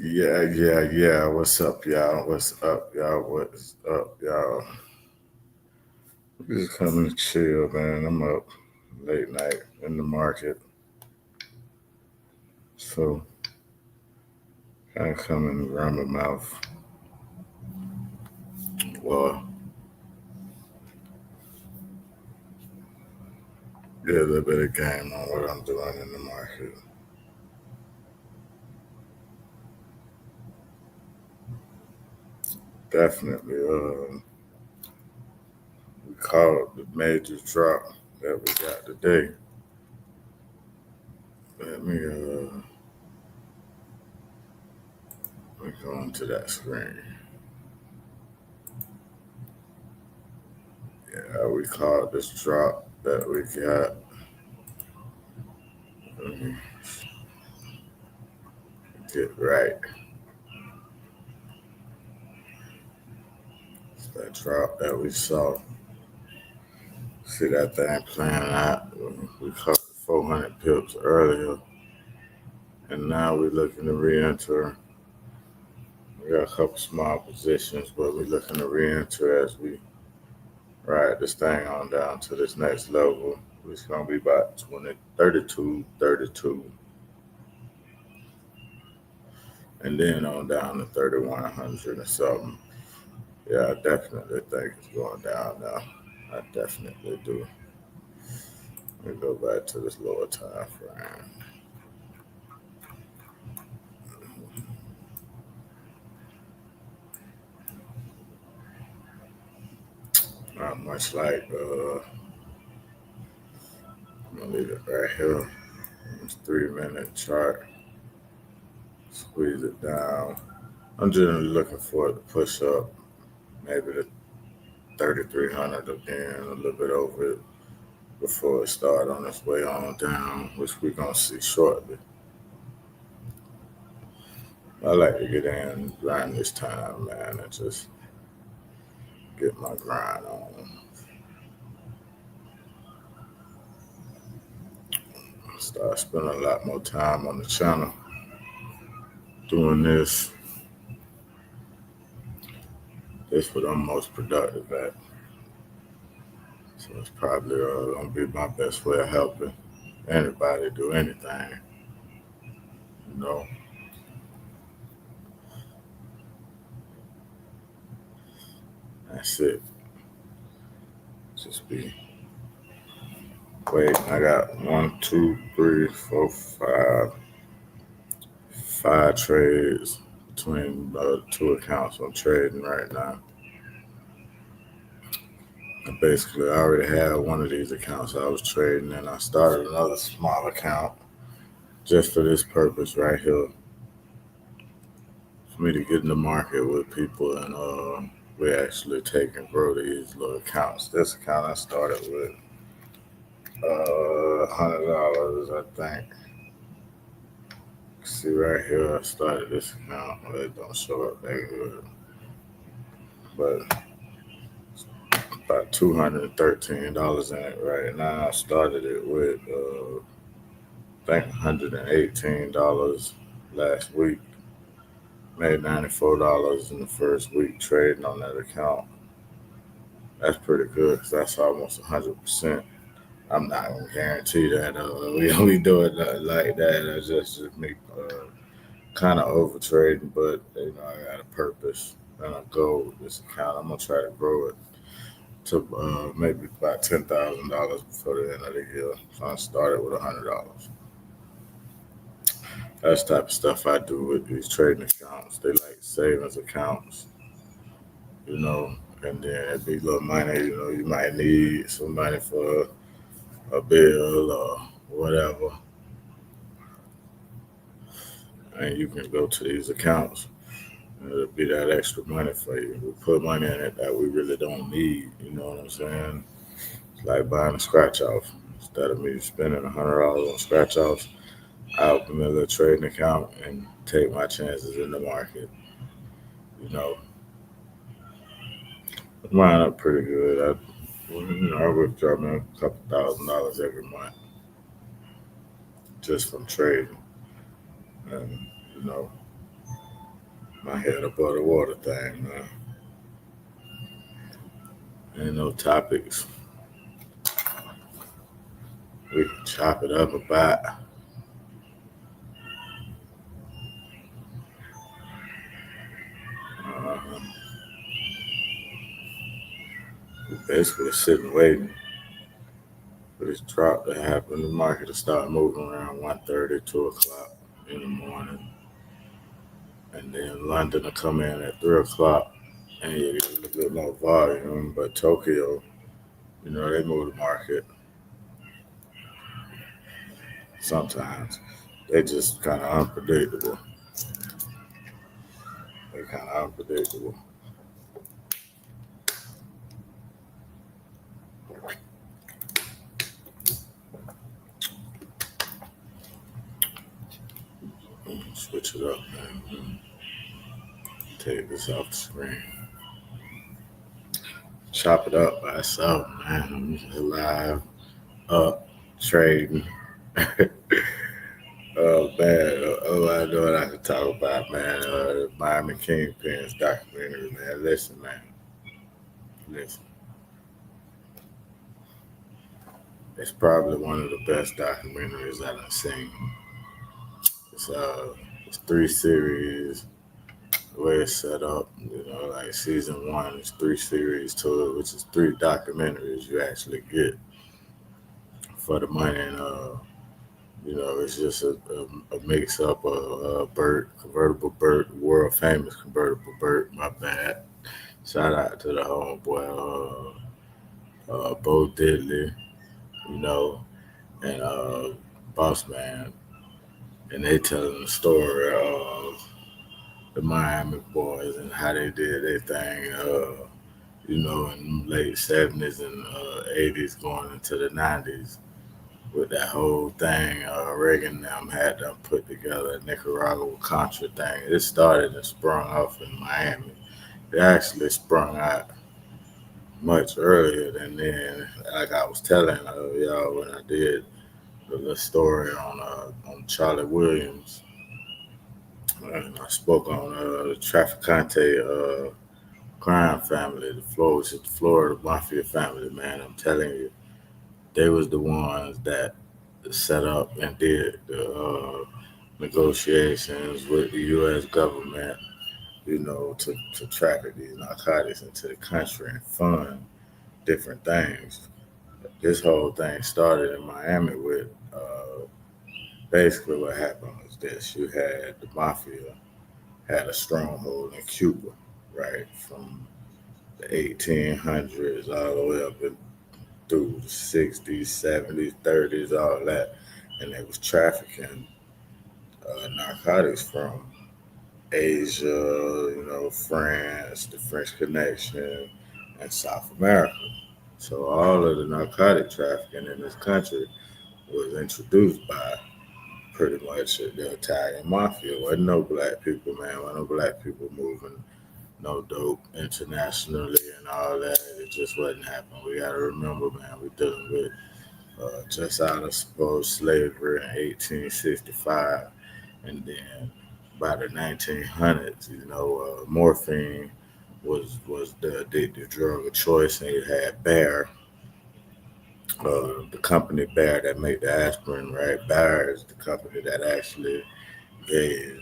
Yeah. What's up, y'all? What's up, y'all? What's up, y'all? Just coming to chill, man. I'm up late night in the market, so kind of coming around my mouth. Well, get a little bit of game on what I'm doing in the market. Definitely, we called the major drop that we got today. Let me go into that screen. Yeah, we called this drop that we got. Let me get right. It's that drop that we saw. See that thing playing out. We covered 400 pips earlier, and now we're looking to re-enter. We got a couple small positions, but we're looking to re-enter as we ride this thing on down to this next level. It's going to be about 32, and then on down to 3,100 or something. Yeah, I definitely think it's going down now. I definitely do. Let me go back to this lower time frame. Not much like I'm gonna leave it right here. It's 3 minute chart. Squeeze it down. I'm generally looking for it to push up, maybe to 3,300 again, a little bit over it before it start on its way on down, which we're gonna see shortly. I like to get in around this time, man, and just get my grind on. Start spending a lot more time on the channel doing this. This what I'm most productive at. So it's probably gonna be my best way of helping anybody do anything. You know, that's it. Just be wait. I got one, two, three, four, five trades between two accounts I'm trading right now. And basically, I already had one of these accounts I was trading, and I started another small account just for this purpose right here, for me to get in the market with people, and we actually take and grow these little accounts. This account I started with $100, I think. See right here, I started this account. Well, it don't show up that good, but about $213 in it right now. I started it with I think $118 last week. Made $94 in the first week trading on that account. That's pretty good because that's almost 100%. I'm not gonna guarantee that we do it like that. That's just me kind of over trading, but I got a purpose and a goal with this account. I'm gonna try to grow it to maybe about $10,000 before the end of the year. So I started with $100. That's the type of stuff I do with these trading accounts. They like savings accounts, you know, and then it'd be little money, you might need some money for a bill or whatever, and you can go to these accounts. It'll be that extra money for you. We put money in it that we really don't need. You know what I'm saying? It's like buying a scratch off. Instead of me spending $100 on scratch offs, I open a little trading account and take my chances in the market. You know, mine up pretty good. I withdraw me a couple $1,000 every month just from trading, and you know, My head above the water thing, man. Ain't no topics. We can chop it up about. Uh, we basically sitting waiting for this drop to happen. The market to start moving around 1:30, 2 o'clock in the morning. And then London will come in at 3 o'clock and you get a little bit more volume. But Tokyo, they move the market sometimes. They just kind of unpredictable. They're kind of unpredictable. Switch it up, man. Take this off the screen. Chop it up by itself, man. Live, up, trading. Oh man, I know what I can talk about, man. Miami Kingpin's documentary, man. Listen, man. Listen. It's probably one of the best documentaries I've seen. It's it's 3 series. The way it's set up, like season 1 is 3 series to it, which is 3 documentaries you actually get for the money, and it's just a mix up of Burt, convertible Burt, world famous convertible Burt. My bad. Shout out to the homeboy, Bo Diddley, and Boss Man, and they telling the story of the Miami boys and how they did their thing, in the late 70s and 80s going into the 90s with that whole thing Reagan and them had them put together, Nicaragua Contra thing. It started and sprung off in Miami. It actually sprung out much earlier than then. Like I was telling y'all when I did the story on Charlie Williams, and I spoke on the Trafficante crime family, which is the Florida mafia family. Man, I'm telling you, they was the ones that set up and did the negotiations with the U.S. government, to traffic these narcotics into the country and fund different things. This whole thing started in Miami with basically what happened was this: you had the mafia had a stronghold in Cuba, right, from the 1800s all the way up through the 60s, 70s, 30s, all that, and they was trafficking narcotics from Asia, France, the French Connection, and South America. So all of the narcotic trafficking in this country was introduced by pretty much the Italian mafia. Wasn't no black people, man. Wasn't no black people moving no dope internationally and all that. It just wasn't happening. We got to remember, man, we're dealing with just out of supposed slavery in 1865, and then by the 1900s, morphine was the addictive drug of choice, and you had Bayer, the company Bayer that made the aspirin, right? Bayer is the company that actually gave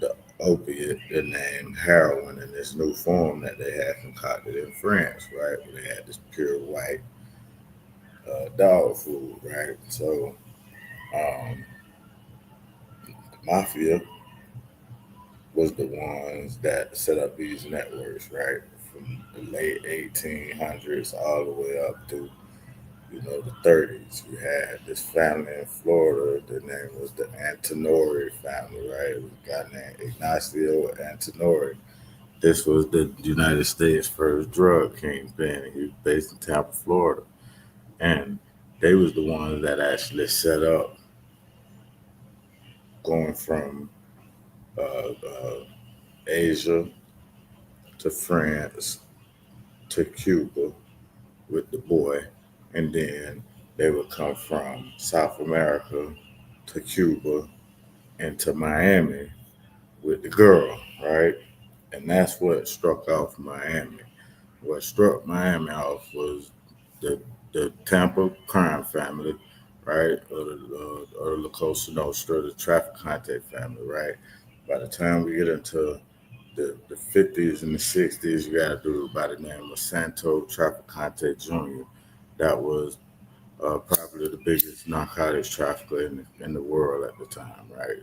the opiate the name heroin in this new form that they had concocted in France, right? Where they had this pure white dog food, right? So um, the mafia was the ones that set up these networks, right? From the late 1800s all the way up to, the 30s. You had this family in Florida. The name was the Antinori family, right? It was a guy named Ignacio Antinori. This was the United States' first drug kingpin. He was based in Tampa, Florida. And they was the ones that actually set up going from uh, uh, Asia to France to Cuba with the boy, and then they would come from South America to Cuba and to Miami with the girl, right? And that's what struck off Miami. What struck Miami off was the the Tampa crime family, right, or the La Cosa Nostra, the Trafficante family, right. By the time we get into the 50s and the 60s, you got to do by the name of Santo Trafficante Jr. That was probably the biggest narcotics trafficker in the world at the time, right?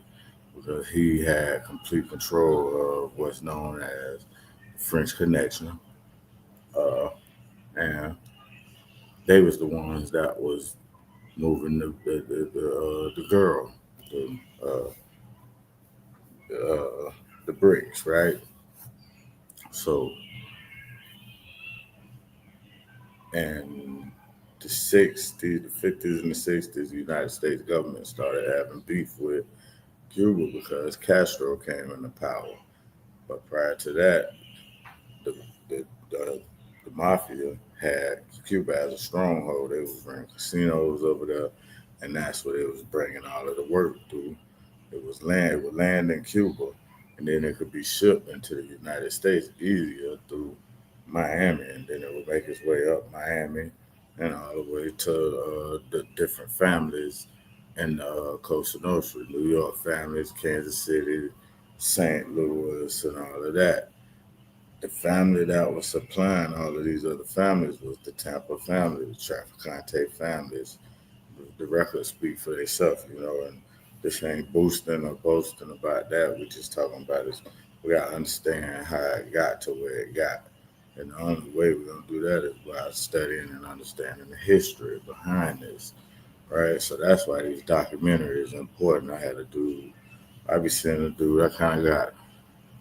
Because he had complete control of what's known as French Connection, uh, and they was the ones that was moving the girl, the uh, the bricks, right? So, and the 60s, the 50s, and the 60s, the United States government started having beef with Cuba because Castro came into power. But prior to that, the the, the, the mafia had Cuba as a stronghold. They was running casinos over there, and that's where they was bringing all of the work through. It would land in Cuba, and then it could be shipped into the United States easier through Miami, and then it would make its way up Miami and all the way to the different families in Costa Nostra, New York families, Kansas City, St. Louis, and all of that. The family that was supplying all of these other families was the Tampa family, the Trafficante families. The records speak for themselves, and this ain't boosting or boasting about that. We just talking about is we gotta understand how it got to where it got. And the only way we're gonna do that is by studying and understanding the history behind this. Right. So that's why these documentaries are important. I be seeing a dude I kinda got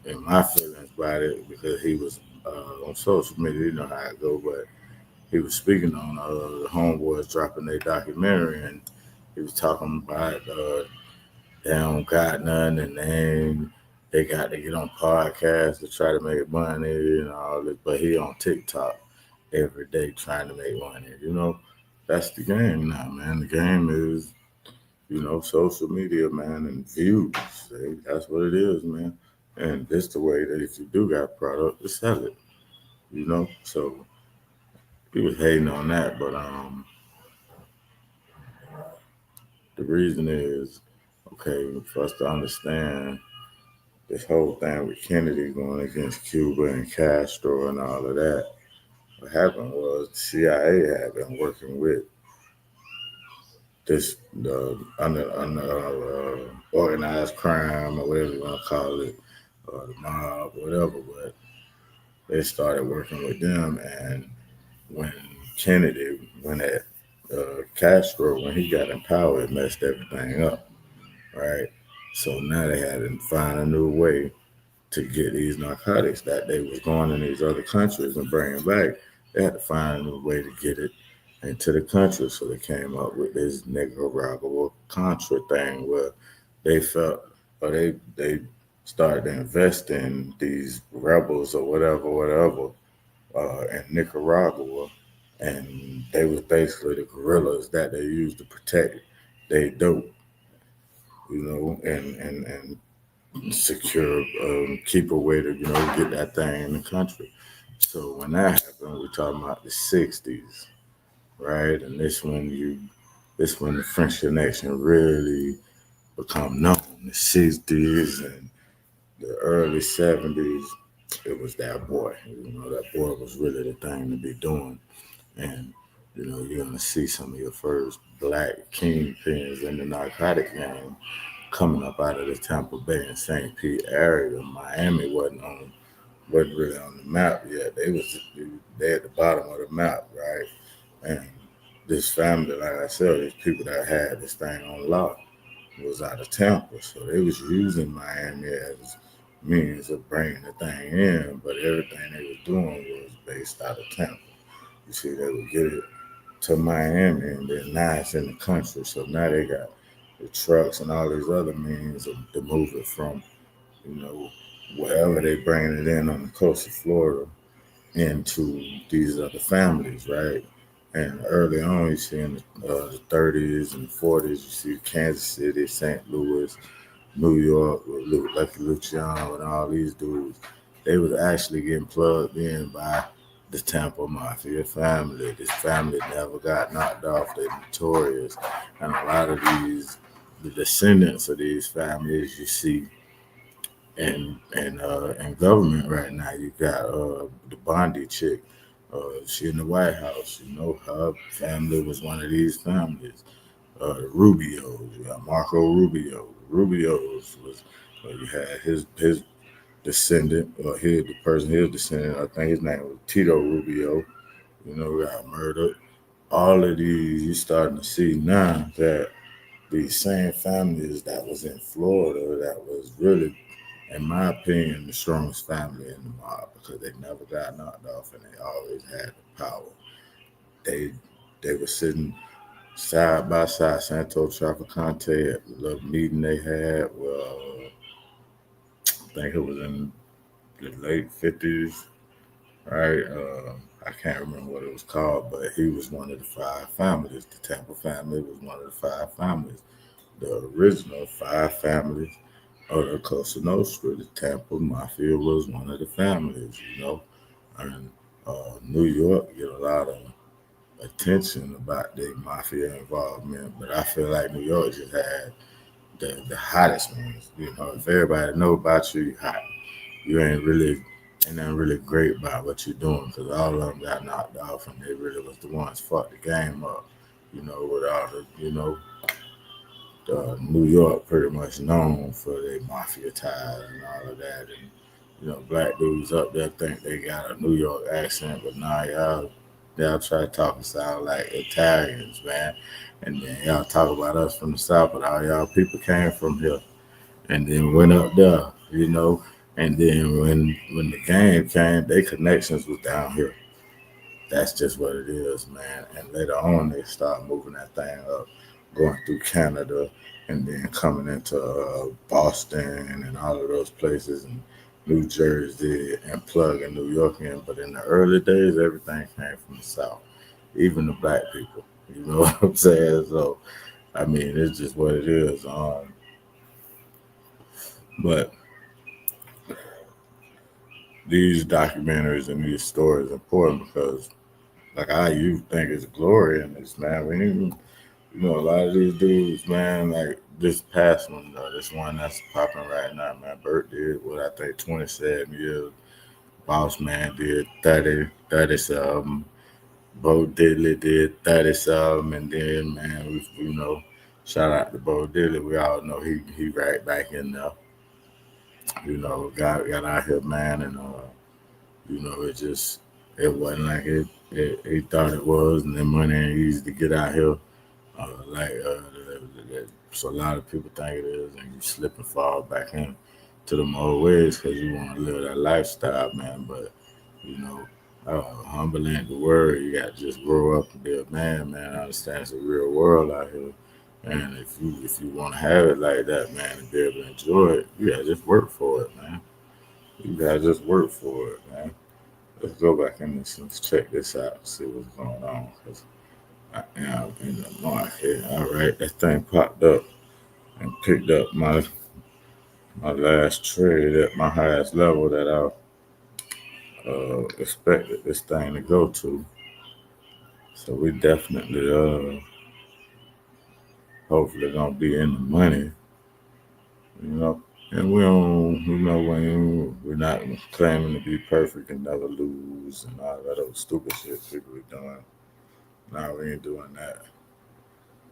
in my feelings about it because he was on social media, you know how it go, but he was speaking on the homeboys dropping their documentary, and he was talking about they don't got nothing, and they got to get on podcasts to try to make money and all this, but he on TikTok every day trying to make money. That's the game now, man. The game is social media, man, and views. That's what it is, man. And this the way that if you do got product, to sell it. So he was hating on that, but the reason is, okay, for us to understand this whole thing with Kennedy going against Cuba and Castro and all of that, what happened was the CIA had been working with this organized crime or whatever you want to call it, or the mob, whatever. But they started working with them, and when Castro, when he got in power, it messed everything up, right? So now they had to find a new way to get these narcotics that they was going in these other countries and bringing back. They had to find a new way to get it into the country. So they came up with this Nicaragua Contra thing where they felt, or they started to invest in these rebels or whatever, in Nicaragua, and they was basically the guerrillas that they used to protect they dope, and secure, keep a way to get that thing in the country. So when that happened, we're talking about the '60s, right? And this when the French Connection really become known. The '60s and the early '70s, it was that boy. That boy was really the thing to be doing. And you're gonna see some of your first black kingpins in the narcotic game coming up out of the Tampa Bay and St. Pete area. Miami wasn't really on the map yet. They at the bottom of the map, right? And this family, like I said, these people that had this thing on lock was out of Tampa, so they was using Miami as means of bringing the thing in, but everything they was doing was based out of Tampa. You see, they would get it to Miami, and then now it's in the country. So now they got the trucks and all these other means to move it from, you know, wherever they bring it in on the coast of Florida into these other families, right? And early on, you see in the 30s and 40s, you see Kansas City, St. Louis, New York, with Lucky Luciano and all these dudes. they was actually getting plugged in by the Tampa Mafia family. This family never got knocked off. They're notorious. And a lot of the descendants of these families you see in government right now. You got the Bondi chick. She in the White House. You know, her family was one of these families. The Rubios. You got Marco Rubio. Rubios was you had his descendant, or the person his descendant. I think his name was Tito Rubio. You know, got murdered. All of these you starting to see now that these same families that was in Florida that was really, in my opinion, the strongest family in the mob because they never got knocked off and they always had the power. They they were sitting side by side, Santo Trafficante at the little meeting they had. Well, I think it was in the late 50s, right? I can't remember what it was called, but he was one of the five families. The Tampa family was one of the five families. The original five families of the Cosa Nostra, the Tampa Mafia was one of the families, you know. And New York get a lot of attention about the mafia involvement, but I feel like New York just had the hottest ones. You know, if everybody know about you, you hot. You ain't nothing really great about what you're doing because all of them got knocked off and they really was the ones fucked the game up. You know, with all the New York pretty much known for their mafia ties and all of that. And, black dudes up there think they got a New York accent, but nah, y'all try to talk and sound like Italians, man. And then y'all talk about us from the South, but all y'all people came from here and then went up there, And then when the game came, their connections was down here. That's just what it is, man. And later on, they start moving that thing up, going through Canada, and then coming into Boston and all of those places, and New Jersey, and plugging New York in. But in the early days, everything came from the South, even the black people. You know what I'm saying? So, I mean, it's just what it is. But these documentaries and these stories are important because, like, you think it's glory in this, man. We ain't. A lot of these dudes, man, like this past one, though, this one that's popping right now, man. Bert did what I think 27 years. Boss Man did 30 something. Bo Diddley did 30 something. And then, man, shout out to Bo Diddley. We all know he right back in there. Got out here, man. And, it wasn't like he thought it was. And the money ain't easy to get out here. So a lot of people think it is, and you slip and fall back in to them old ways because you want to live that lifestyle, man. But you know, humble ain't the word. You got to just grow up and be a man, man. I understand it's a real world out here, and if you want to have it like that, man, and be able to enjoy it, you got to just work for it, man. You got to just work for it, man. Let's go back in this and check this out, see what's going on. Cause in the market. All right, that thing popped up and picked up my last trade at my highest level that I expected this thing to go to. So we definitely hopefully gonna be in the money, you know. And we don't, when we're not claiming to be perfect and never lose and all that other stupid shit people are doing. Nah, we ain't doing that.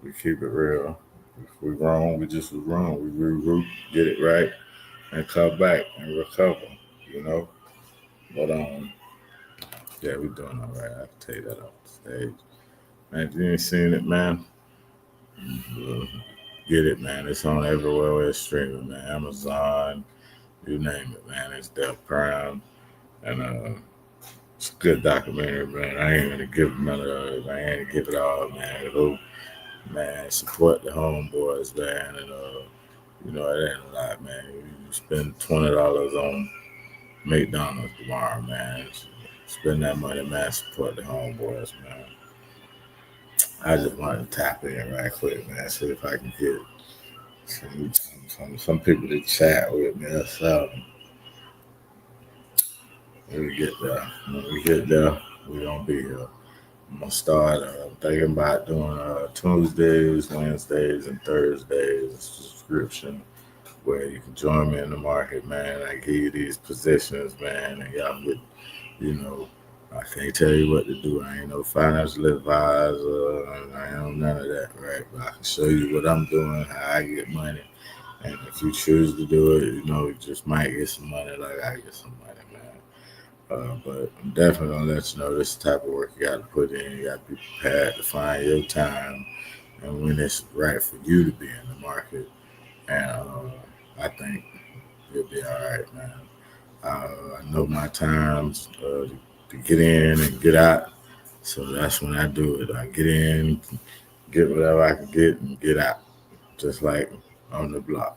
We keep it real. If we wrong, we just was wrong. We regroup, get it right, and come back and recover. You know. But yeah, we doing all right. I can tell you that off the stage. Man, if you ain't seen it, man, uh, get it, man. It's on everywhere where it's streaming, man. Amazon, you name it, man. It's there Prime, and it's a good documentary, man. I ain't gonna give none of it. I ain't gonna give it all, man. Go, man, support the homeboys, man, and it ain't a lot, man. You spend $20 on McDonald's tomorrow, man. Spend that money, man. Support the homeboys, man. I just wanted to tap in right quick, man. See if I can get some people to chat with me or something. when we get there. When we get there, we gonna be here. I'm gonna start thinking about doing Tuesdays, Wednesdays, and Thursdays subscription where you can join me in the market, man. I give you these positions, man, and y'all get, you know, I can't tell you what to do. I ain't no financial advisor. I am none of that, right? But I can show you what I'm doing, how I get money. And if you choose to do it, you just might get some money like I get some money, man. But I'm definitely gonna let you know this type of work you got to put in. You got to be prepared to find your time and when it's right for you to be in the market. And I think you'll be all right, man. I know my times to get in and get out, so that's when I do it. I get in, get whatever I can get, and get out, just like on the block.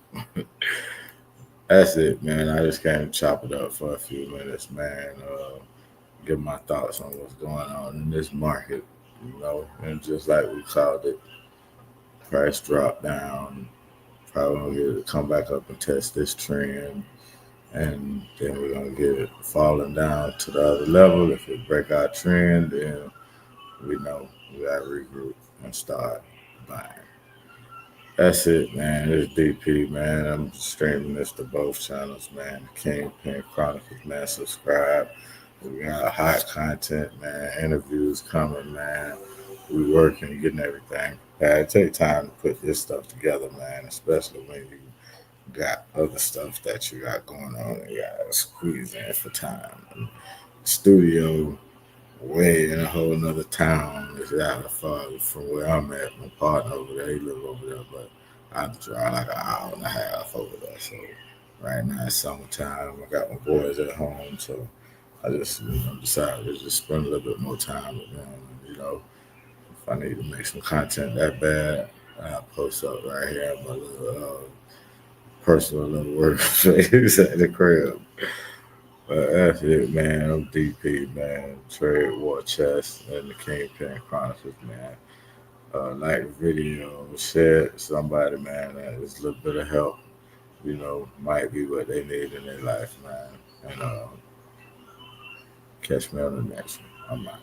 That's it, man. I just came to chop it up for a few minutes, man. Give my thoughts on what's going on in this market, and just like we called it, price drop down. Probably gonna get it to come back up and test this trend, and then we're gonna get it falling down to the other level. If it break our trend, then we know we gotta regroup and start buying. That's it, man. It's DP, man. I'm streaming this to both channels, man. The Kingpin Chronicles, man. Subscribe. We got hot content, man. Interviews coming, man. We working, getting everything prepared. Take time to put this stuff together, man. Especially when you got other stuff that you got going on and you gotta squeeze in for time. And studio way in a whole nother town. It's out far from where I'm at. My partner over there, he live over there, but I have to drive like an hour and a half over there. So right now it's summertime. I got my boys at home, so I just decided to just spend a little bit more time with them. If I need to make some content that bad, I'll post up right here my little personal little work face at the crib. But that's it, man. I'm DP, man. Trade War Chest and the Kingpin Chronicles, man. Like the video, share it to somebody, man. That is a little bit of help, might be what they need in their life, man. And catch me on the next one. I'm out.